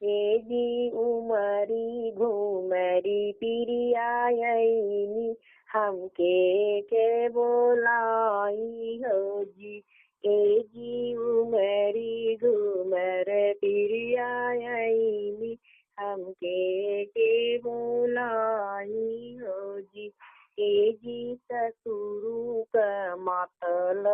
ए जी उमरी घुमरी पिरियायनी हमके के बोलाई हो जी। ए जी उमरी घुमर पिरियायनी हमके के बोलाई हो जी। ए जी ससुरु क मातल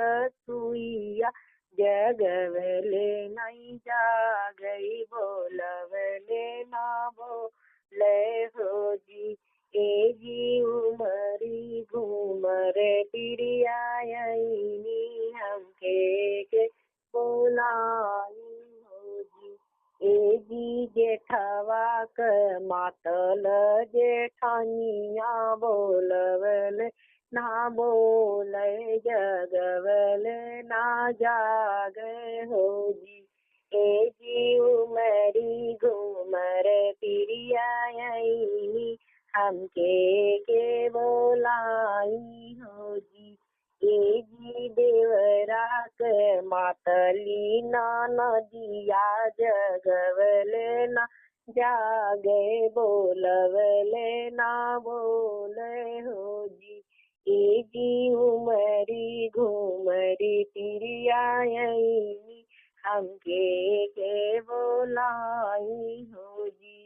ससुइया जगवले नहीं जागई बोलवले ना बोले हो जी। ए जी उमरी घूमर पिरियायनी हमके के बोलाई हो जी। ए जी जेठवा क मातल जेठानिया बोलवले ना बोले जगवले ना जागे हो जी। ए जी उमरी घूमर पिरियायनी हमके के बोलाई हो जी। ए जी देवरा के मातली ना नदिया जगवले ना जागे बोलवले ना बोले हो जी। ए जी उमरी घुमरी पिरियायनी हमके के बोलाई हो जी।